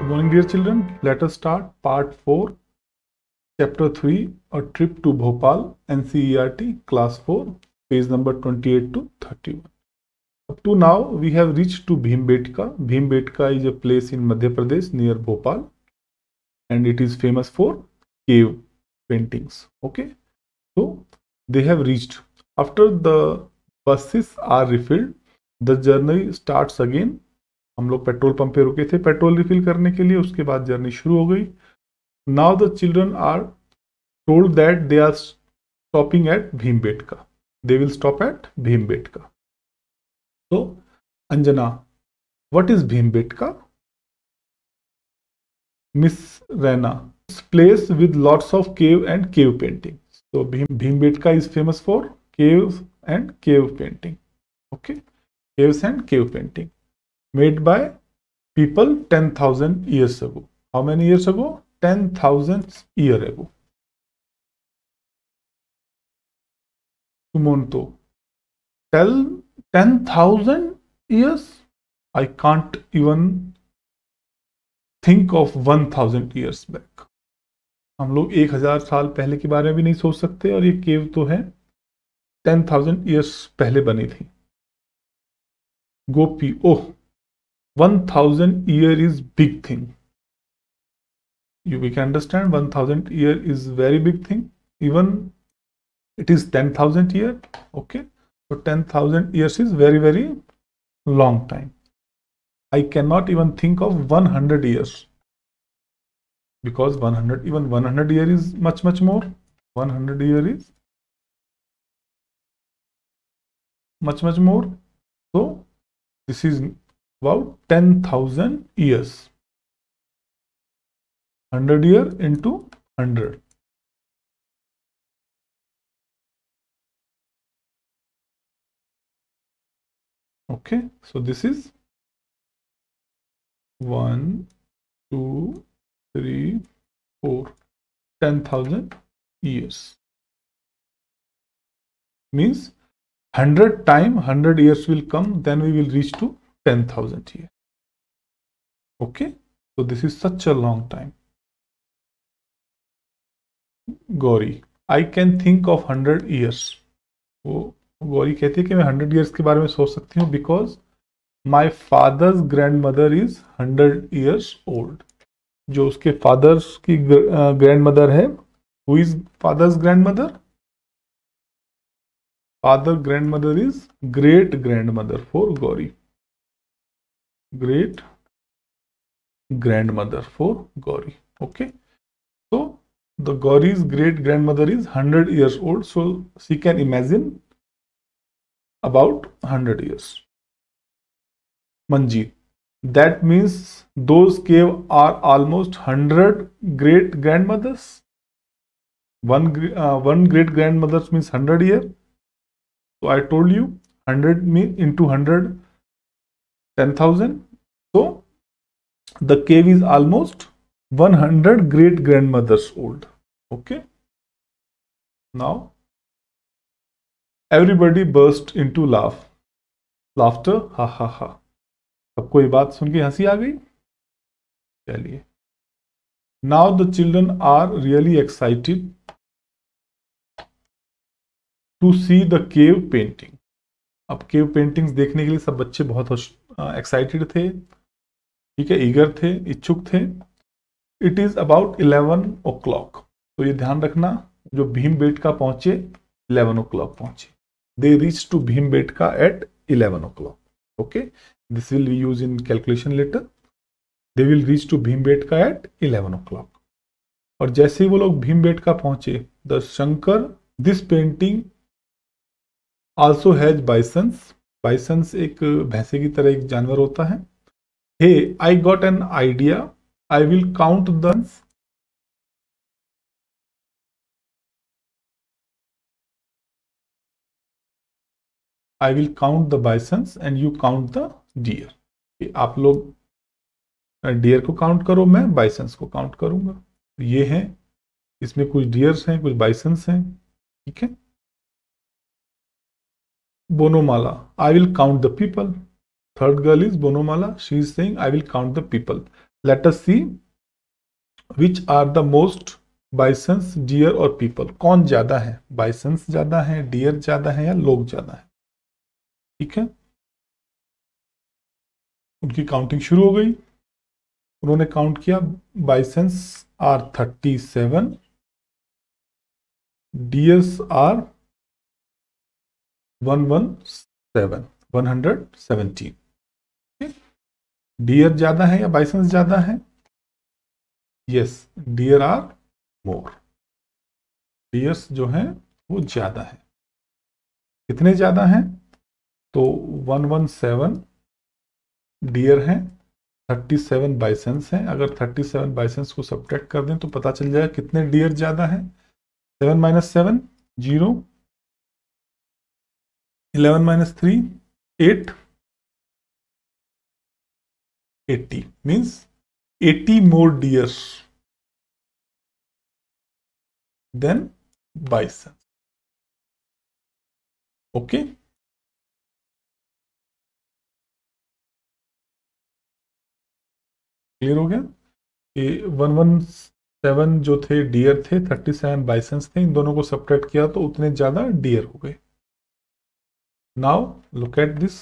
morning, dear children. Let us start part 4, chapter 3, a trip to Bhopal, NCERT, class 4, page number 28 to 31. Up to now, we have reached to Bhimbetka. Bhimbetka is a place in Madhya Pradesh near Bhopal, and it is famous for cave paintings. Okay, so they have reached. After the buses are refilled, the journey starts again. हम लोग petrol pump पे रुके थे petrol refill करने के लिए, उसके बाद जर्नी शुरू हो गई. Now the children are told that they are stopping at Bhimbetka. They will stop at Bhimbetka. तो Anjana, what is Bhimbetka? Miss Raina, place with lots of cave and cave painting. तो Bhimbetka is famous for caves and cave painting. Okay, caves and cave painting made by people 10,000 years ago. How many years ago? 10,000 years ago. Sumonto, tell 10,000 years? I can't even think of 1,000 years back. हम लोग 1,000 साल पहले के बारे में भी नहीं सोच सकते, और ये केव तो है 10,000 years पहले बनी थी. गोपी, ओह, 1,000 year is big thing. We can understand 1,000 year is very big thing. Even it is 10,000 year. Okay, so 10,000 years is very, very long time. I cannot even think of 100 years, because 100 year is much more. 100 year is much more. So this is about 10,000 years. 100 year into 100. Okay, so this is 1, 2, 3, 4. 10,000 years means 100 time 100 years will come, then we will reach to 10,000 years. Okay, so this is such a long time. Gauri, I can think of 100 years. वो गौरी कहती है कि मैं 100 years के बारे में सोच सकती हूँ, because my father's grandmother is 100 years old. जो उसके फादर्स की ग्रैंडमदर है. Who is father's grandmother? Father grandmother is great grandmother for Gauri. Great grandmother for Gauri. Okay, so the Gauri's great grandmother is 100 years old, so she can imagine about 100 years. Manjeet, that means those caves are almost 100 great grandmothers. One great grandmother means 100 year. So I told you 100 means into 100, 10,000. So the cave is almost 100 great grandmothers old. Okay, now everybody burst into laughter. Ha ha ha. सबको ये बात सुन के हंसी आ गई. चलिए, now the children are really excited to see the cave painting. अब cave paintings देखने के लिए सब बच्चे बहुत एक्साइटेड थे. ठीक है, ईगर थे, इच्छुक थे. It is about 11 o'clock. तो ये ध्यान रखना, जो भीमबेटका पहुंचे 11 o'clock पहुंचे. They reach to Bhimbetka at 11 o'clock. Okay, this will be use in calculation later. They will reach to Bhimbetka at 11 o'clock. और जैसे ही वो लोग भीमबेटका पहुंचे, द शंकर, this painting also has bisons. Bisons एक भैंसे की तरह एक जानवर होता है. Hey, I got an idea. I will count the. I will count the bisons and you count the deer. आप लोग डियर को काउंट करो, मैं बाइसन्स को काउंट करूंगा. ये हैं, इसमें कुछ डियर्स हैं, कुछ बाइसन्स हैं. ठीक है. Bonomala, I will count the people. Third girl is Bonomala. She is saying, I will count the people. Let us see which are the most bisons, deer और पीपल। कौन ज्यादा है, बाइसंस ज्यादा है, डियर ज्यादा है या लोग ज्यादा है। ठीक है, उनकी काउंटिंग शुरू हो गई। उन्होंने काउंट किया, bisons are 37, deers are 117। Deer ज्यादा है या बाइसंस ज्यादा है? Yes, deer are more. Deers जो है वो ज्यादा है। कितने ज्यादा हैं? तो 117 डियर हैं, 37 बाइसेंस हैं। अगर 37 बाइसेंस को सब्ट्रैक्ट कर दें तो पता चल जाएगा कितने डियर ज्यादा हैं। 7 minus 7 0, 11 minus 3 8, 80 means 80 more deer than bison. Okay, clear हो गया कि 117 जो थे डियर थे, 37 बाइसंस थे, इन दोनों को सब्ट्रैक्ट किया तो उतने ज्यादा डियर हो गए। Now look at this,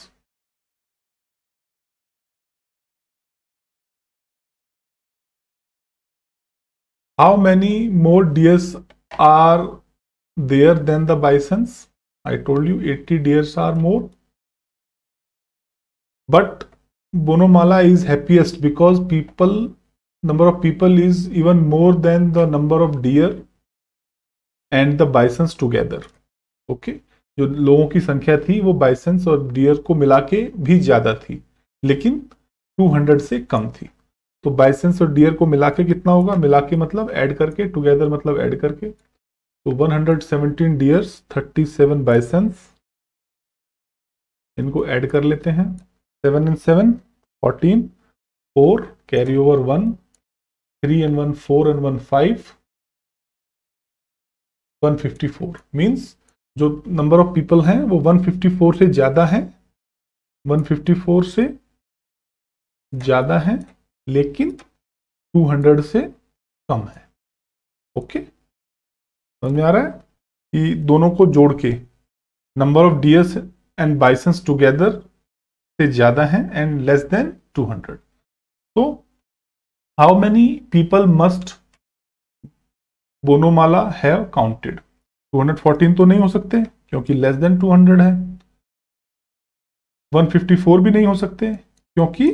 how many more deers are there than the bisons? I told you 80 deers are more. But Bonamala is happiest because number of people is even more than the number of deer and the bisons together. Okay? जो लोगों की संख्या थी वो बाइसंस और dear को मिला के भी ज्यादा थी, लेकिन 200 से कम थी। तो बाइसंस और डियर को मिला के कितना होगा? मिला के मतलब ऐड करके, टुगेदर मतलब ऐड करके। तो 117 डियर्स, 37 बाइसंस, इनको ऐड कर लेते हैं। 7 and 7 14, 4 carry over 1, 3 and 1 4 and 1 5, 154 means जो नंबर ऑफ पीपल हैं वो 154 से ज्यादा है, 154 से ज्यादा है, लेकिन 200 से कम है। ओके, समझ में आ रहा है कि दोनों को जोड़ के number of deers and bisons together से ज्यादा है एंड लेस देन 200। तो how many people must Bonomala have counted? 214 तो नहीं हो सकते क्योंकि लेस देन 200 है। 154 भी नहीं हो सकते क्योंकि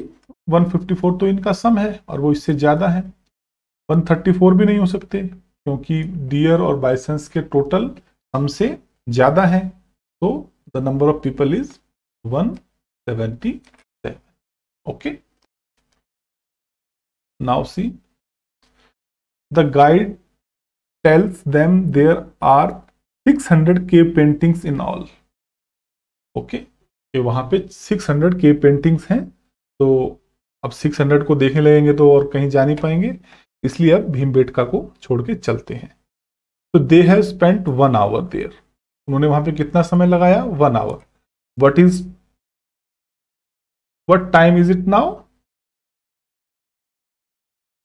154 तो इनका सम है और वो इससे ज्यादा है। 134 भी नहीं हो सकते क्योंकि डियर और बाइसंस के टोटल सम से ज्यादा है। तो the number of people is 177। Okay, now see the guide tells them there are 600 cave paintings in all. Okay, वहां पे 600 cave paintings हैं। तो अब 600 को देखने लगेंगे तो और कहीं जा नहीं पाएंगे, इसलिए अब भीमबेटका को छोड़ के चलते हैं। तो they have spent 1 hour there. उन्होंने वहां पे कितना समय लगाया? 1 hour। What time is it now?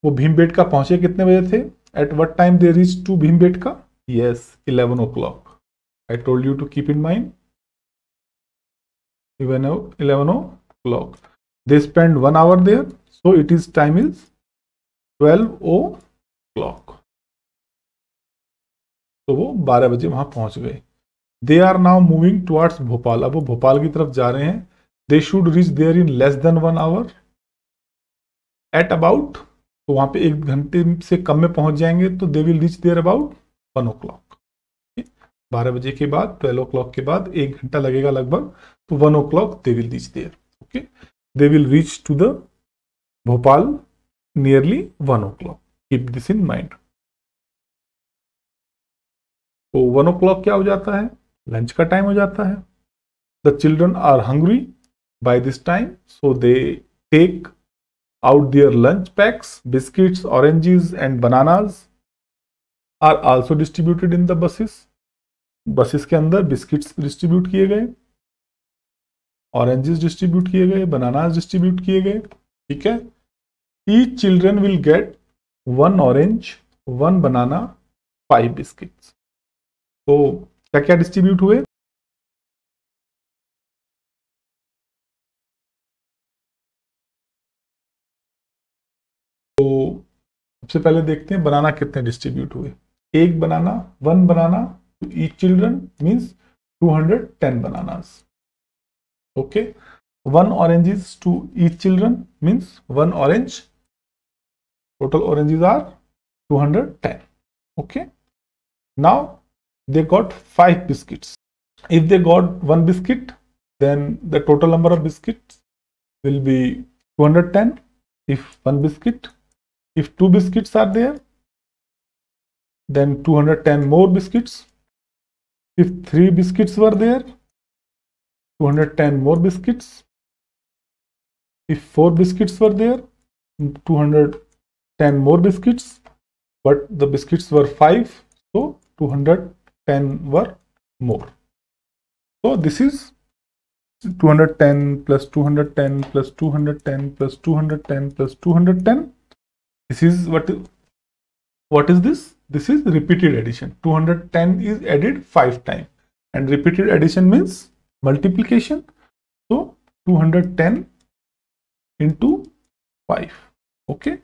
वो भीमबेटका पहुंचे कितने बजे थे? At what time they reached to Bhimbetka? Yes, 11 o'clock. I told you to keep in mind. 11 o'clock. They spent 1 hour there, so it is time is 12 o'clock. तो वो 12 बजे वहां पहुंच गए। They are now moving towards Bhopal. अब वो भोपाल की तरफ जा रहे हैं। They should reach there in less than 1 hour. At about, तो वहां पे 1 घंटे से कम में पहुंच जाएंगे। तो they will reach there about 1 o'clock। 12 बजे के बाद, 12 o'clock के बाद 1 घंटा लगेगा लगभग। तो 1 o'clock they will reach there. Okay, they will reach to the Bhopal nearly 1 o'clock। Keep this in mind. तो 1 o'clock क्या हो जाता है? लंच का टाइम हो जाता है। The children are hungry by this time, so they take out their lunch packs. Biscuits, oranges and bananas are also distributed in the buses. Buses के अंदर बिस्किट्स डिस्ट्रीब्यूट किए गए, ऑरेंजेस डिस्ट्रीब्यूट किए गए, बनानास डिस्ट्रीब्यूट किए गए। ठीक है, each children will get 1 orange, 1 banana, 5 biscuits. तो क्या क्या डिस्ट्रीब्यूट हुए? तो सबसे पहले देखते हैं बनाना कितने डिस्ट्रीब्यूट हुए. एक बनाना, 1 बनाना to each children means 210 bananas. Okay, 1 oranges to each children means 1 orange. Total oranges are 210. Okay, now they got 5 biscuits. If they got 1 biscuit, then the total number of biscuits will be 210. If 1 biscuit, if 2 biscuits are there, then 210 more biscuits. If 3 biscuits were there, 210 more biscuits. If 4 biscuits were there, 210 more biscuits. But the biscuits were 5, so 210 were more. So this is 210 plus 210 plus 210 plus 210 plus 210. This is what is this? This is repeated addition. 210 is added 5 times, and repeated addition means multiplication. So 210 into 5. Okay,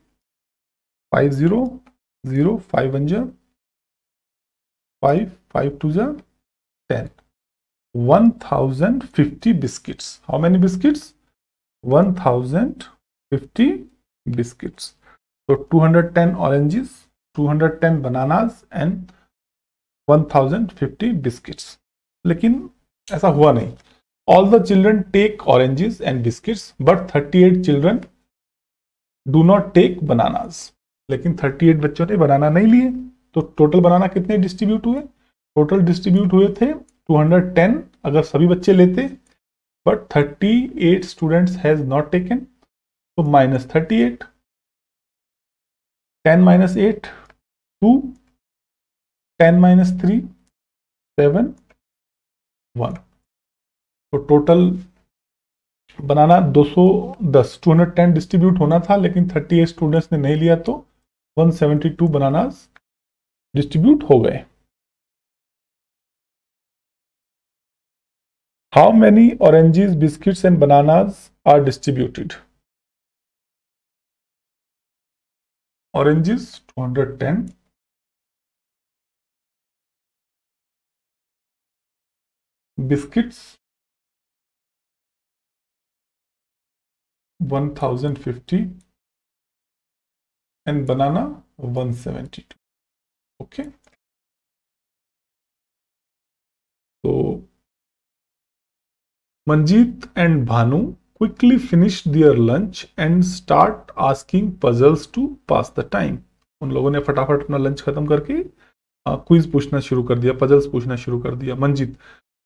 5 0 0, 5 1 ja 5, 5 2 ja 10. 1050 biscuits. How many biscuits? 1050 biscuits. So 210 oranges, 210 bananas and 1050 biscuits. लेकिन ऐसा हुआ नहीं. All the children take oranges and biscuits, but 38 children do not take bananas. लेकिन 38 बच्चों ने बनाना नहीं लिए. तो टोटल बनाना कितने डिस्ट्रीब्यूट हुए? टोटल डिस्ट्रीब्यूट हुए थे 210 अगर सभी बच्चे लेते, but 38 students has not taken. So minus 38, 10 minus 8, 2, 10 minus 3, 7, 1. तो टोटल बनाना 210, 210 डिस्ट्रीब्यूट होना था, लेकिन 38 स्टूडेंट्स ने नहीं लिया, तो 172 बनानास डिस्ट्रीब्यूट हो गए. How many oranges, biscuits and bananas are distributed? Oranges 210, biscuits 1050 and banana 172. Okay, so Manjeet and Bhanu quickly finished their lunch and start asking puzzles to pass the time. उन लोगों ने फटाफट अपना lunch खत्म करके quiz पूछना शुरू कर दिया, पजल्स पूछना शुरू कर दिया. Manjeet,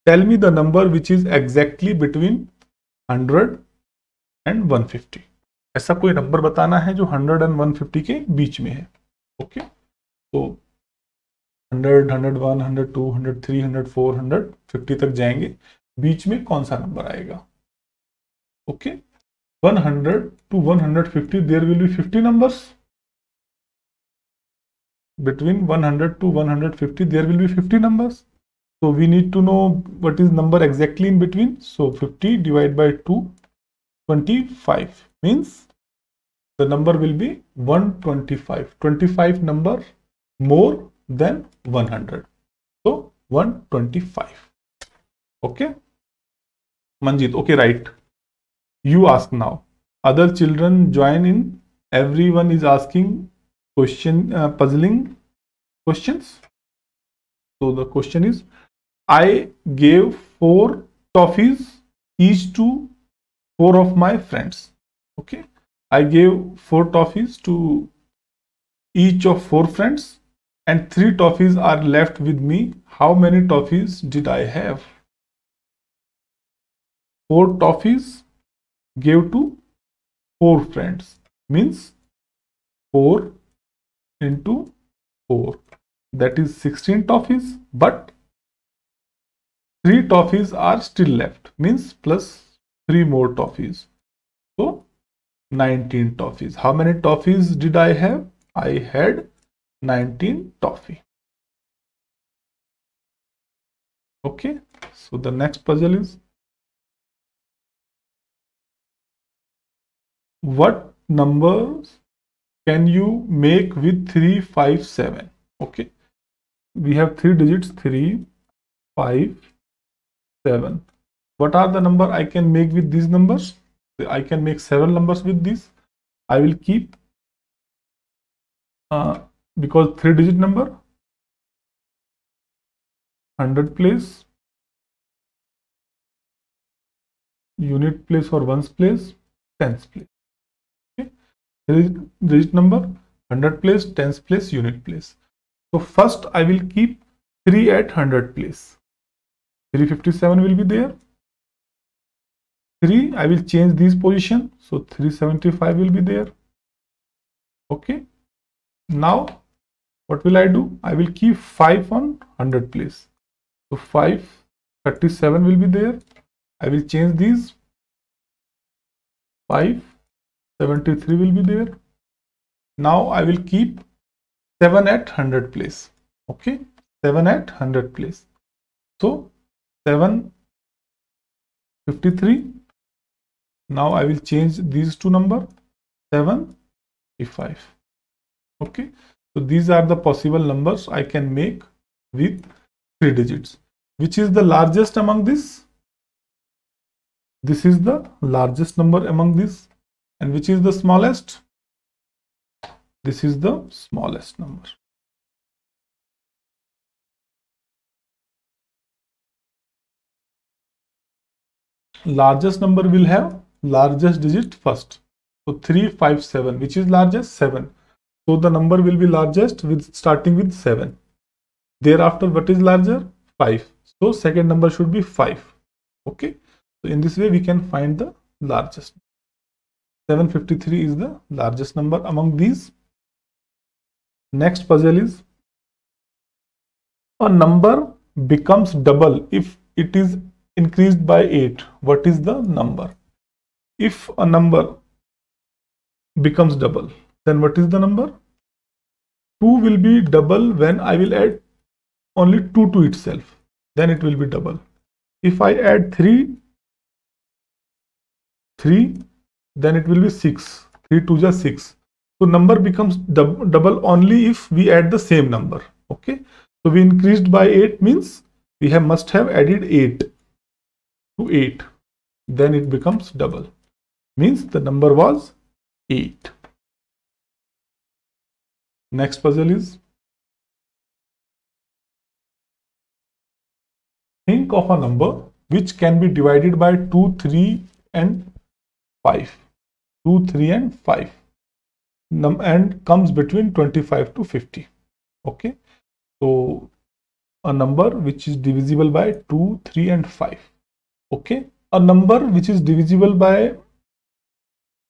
tell me the number which is exactly between 100 and 150. ऐसा कोई नंबर बताना है जो 100 एंड 150 के बीच में है. ओके, तो 100, 101, 102, 103, 104, 150 तक जाएंगे. बीच में कौन सा नंबर आएगा? Okay, 100 to 150 there will be 50 numbers. Between 100 to 150 there will be 50 numbers. So we need to know what is number exactly in between. So 50 divided by 2, 25 means the number will be 125. 25 number more than 100. So 125. Okay. Manjeet, okay, right. You ask now. Other children join in. Everyone is asking puzzling questions. So the question is, I gave 4 toffees each to 4 of my friends. Okay, I gave 4 toffees to each of 4 friends and 3 toffees are left with me. How many toffees did I have? 4 toffees gave to 4 friends means 4 into 4, that is 16 toffees, but 3 toffees are still left means plus 3 more toffees. So 19 toffees. How many toffees did I have? I had 19 toffee. Okay, so the next puzzle is, what numbers can you make with 3, 5, 7? Okay, we have 3 digits, 3, 5, 7. What are the number I can make with these numbers? I can make 7 numbers with this. I will keep, because 3 digit number, 100 place, unit place or ones place, tens place. Okay, 3 digit number, 100 place, tens place, unit place. So first I will keep 3 at 100 place. 357 will be there. 3, I will change this position, so 375 will be there. Okay, now what will I do? I will keep 5 on 100 place, so 537 will be there. I will change these, 573 will be there. Now I will keep 7 at 100 place. Okay, 7 at 100 place, so 753. Now I will change these two number, 75. Okay, so these are the possible numbers I can make with 3 digits. Which is the largest among this? This is the largest number among this. And which is the smallest? This is the smallest number. Largest number will have largest digit first. So 357, which is largest? 7. So the number will be largest with starting with 7. Thereafter, what is larger? 5. So second number should be 5. Okay. So in this way we can find the largest. 753 is the largest number among these. Next puzzle is, a number becomes double if it is increased by 8. What is the number? If a number becomes double, then what is the number? 2 will be double when I will add only 2 to itself, then it will be double. If I add 3, then it will be 6. 3 2 is 6. So number becomes double only if we add the same number. Okay, so we increased by 8 means we must have added 8 to 8, then it becomes double, means the number was 8. Next puzzle is, think of a number which can be divided by 2, 3 and 5. 2, 3 and 5 and comes between 25 to 50. Okay, so a number which is divisible by 2, 3 and 5. Okay, a number which is divisible by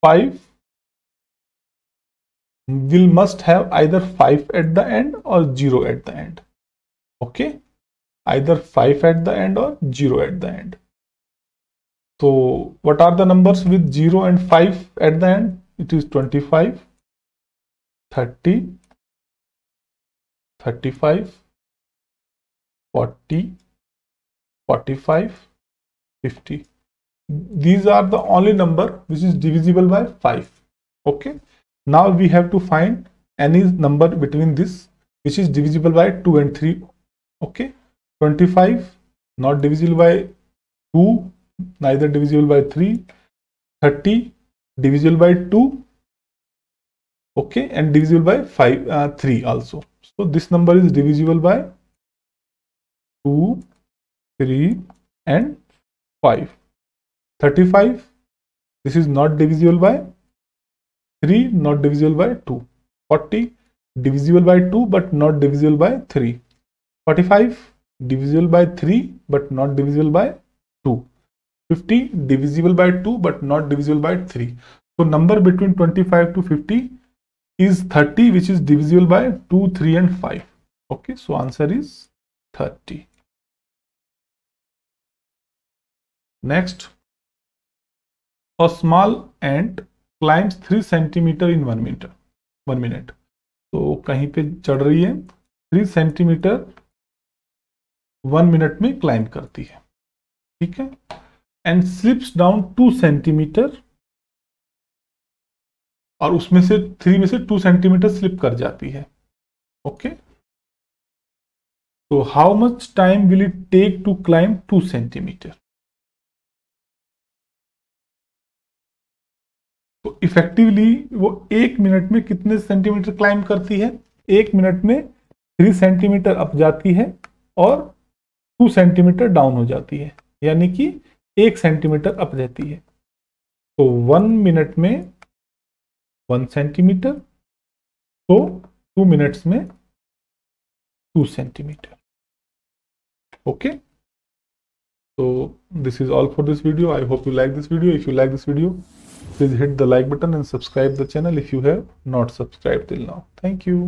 5 must have either 5 at the end or 0 at the end. Okay, either 5 at the end or 0 at the end. So what are the numbers with 0 and 5 at the end? It is 25, 30, 35, 40, 45, 50. These are the only number which is divisible by 5. Okay, now we have to find any number between this which is divisible by 2 and 3. Okay, 25 not divisible by 2, neither divisible by 3. 30 divisible by 2. Okay, and divisible by 3 also. So this number is divisible by 2, 3 and 5. 35, this is not divisible by 3, not divisible by 2. 40 divisible by 2 but not divisible by 3. 45 divisible by 3 but not divisible by 2. 50 divisible by 2 but not divisible by 3. So number between 25 to 50 is 30, which is divisible by 2, 3 and 5. Okay, so answer is 30. Next, a small ant climbs 3 centimetre in 1 minute. तो कहीं पे चढ़ रही है, 3 centimetre 1 minute में climb करती है, ठीक है। एंड स्लिप्स डाउन 2 सेंटीमीटर, और उसमें से 3 में से 2 सेंटीमीटर स्लिप कर जाती है, ओके। तो how much time will it take to climb 2 centimetre? तो इफेक्टिवली वो 1 मिनट में कितने सेंटीमीटर क्लाइंब करती है? 1 मिनट में 3 सेंटीमीटर अप जाती है और 2 सेंटीमीटर डाउन हो जाती है, यानी कि 1 सेंटीमीटर अप रहती है। तो 1 मिनट में 1 सेंटीमीटर, तो 2 मिनट्स में 2 centimetre, okay. So this is all for this video. I hope you like this video. If you like this video, please hit the like button and subscribe the channel if you have not subscribed till now. Thank you.